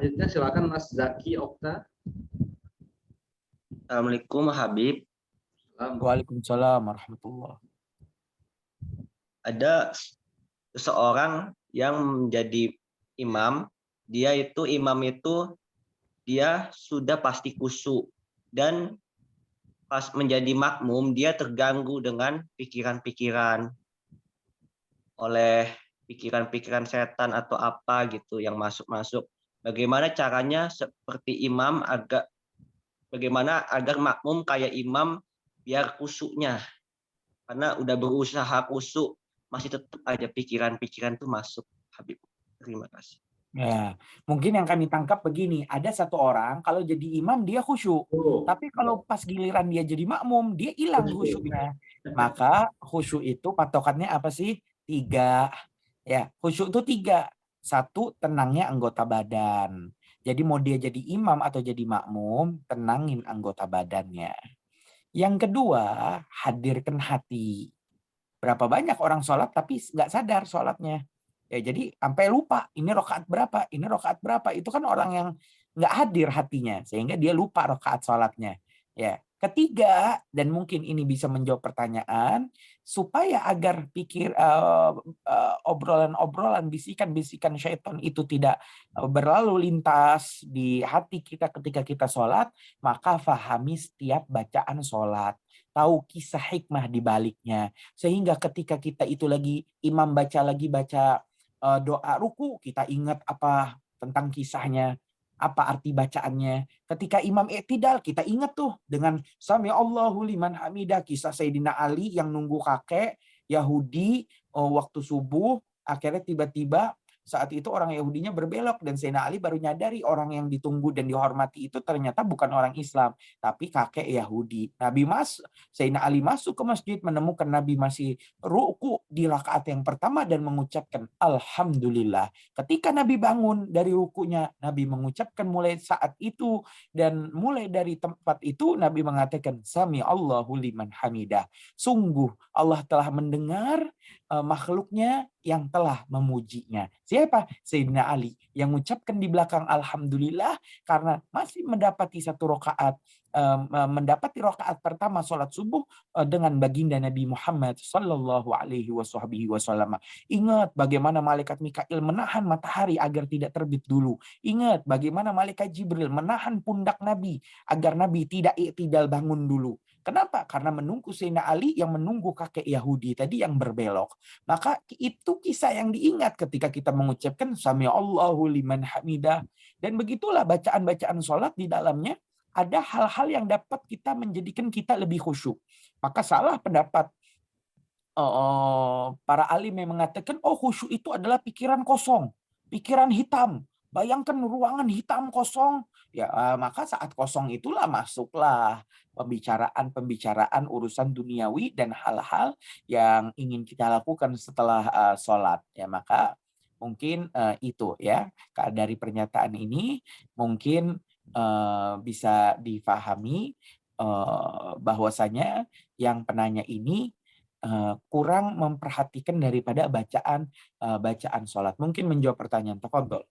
selanjutnya silakan Mas Zaki Okta. Assalamualaikum Habib. Waalaikumsalam warahmatullah. Ada seseorang yang menjadi imam, imam itu dia sudah pasti khusyuk, dan pas menjadi makmum dia terganggu dengan pikiran-pikiran oleh pikiran-pikiran setan atau apa gitu yang masuk-masuk. Bagaimana caranya seperti imam bagaimana agar makmum kayak imam biar khusyuknya? Karena udah berusaha khusyuk masih tetap aja pikiran-pikiran tuh masuk, Habib. Terima kasih. Ya, mungkin yang kami tangkap begini, ada satu orang kalau jadi imam dia khusyuk, tapi kalau pas giliran dia jadi makmum dia hilang khusyuknya. Maka khusyuk itu patokannya apa sih? 3. Ya, khusyuk itu 3. 1, tenangnya anggota badan. Jadi mau dia jadi imam atau jadi makmum, tenangin anggota badannya. Yang kedua, hadirkan hati. Berapa banyak orang sholat tapi nggak sadar sholatnya. Ya, jadi sampai lupa ini rakaat berapa, ini rakaat berapa. Itu kan orang yang nggak hadir hatinya, sehingga dia lupa rakaat sholatnya. Ya. Ketiga, dan mungkin ini bisa menjawab pertanyaan, supaya agar obrolan-obrolan, bisikan-bisikan syaitan itu tidak berlalu lintas di hati kita ketika kita sholat, maka fahami setiap bacaan sholat. Tahu kisah hikmah di baliknya. Sehingga ketika kita itu lagi, imam baca doa ruku, kita ingat apa tentang kisahnya, apa arti bacaannya. Ketika imam i'tidal, kita ingat tuh dengan Sami Allahu liman hamidah, kisah Sayyidina Ali yang nunggu kakek Yahudi waktu subuh, akhirnya tiba-tiba saat itu orang Yahudinya berbelok dan Sayyidina Ali baru nyadari orang yang ditunggu dan dihormati itu ternyata bukan orang Islam, tapi kakek Yahudi. Sayyidina Ali masuk ke masjid menemukan Nabi masih ruku di rakaat yang pertama dan mengucapkan Alhamdulillah. Ketika Nabi bangun dari rukunya, Nabi mengucapkan mulai saat itu dan mulai dari tempat itu Nabi mengatakan Sami Allahu liman hamidah. Sungguh Allah telah mendengar makhluknya yang telah memujinya. Siapa? Sayyidina Ali yang mengucapkan di belakang Alhamdulillah karena masih mendapati satu rakaat, mendapati rakaat pertama sholat subuh dengan baginda Nabi Muhammad Sallallahu Alaihi Wasallam. Ingat bagaimana malaikat Mikail menahan matahari agar tidak terbit dulu. Ingat bagaimana malaikat Jibril menahan pundak Nabi agar Nabi tidak i'tidal bangun dulu. Kenapa? Karena menunggu Sayyidina Ali yang menunggu kakek Yahudi tadi yang berbelok. Maka itu kisah yang diingat ketika kita mengucapkan Sami Allahu liman hamidah. Dan begitulah bacaan-bacaan sholat di dalamnya ada hal-hal yang dapat kita menjadikan kita lebih khusyuk. Maka salah pendapat para alim yang mengatakan, khusyuk itu adalah pikiran kosong, pikiran hitam. Bayangkan ruangan hitam kosong. Ya, maka saat kosong itulah masuklah pembicaraan urusan duniawi dan hal-hal yang ingin kita lakukan setelah sholat. Ya, maka mungkin itu ya dari pernyataan ini mungkin bisa difahami bahwasanya yang penanya ini kurang memperhatikan daripada bacaan sholat. Mungkin menjawab pertanyaan. Tafadhol.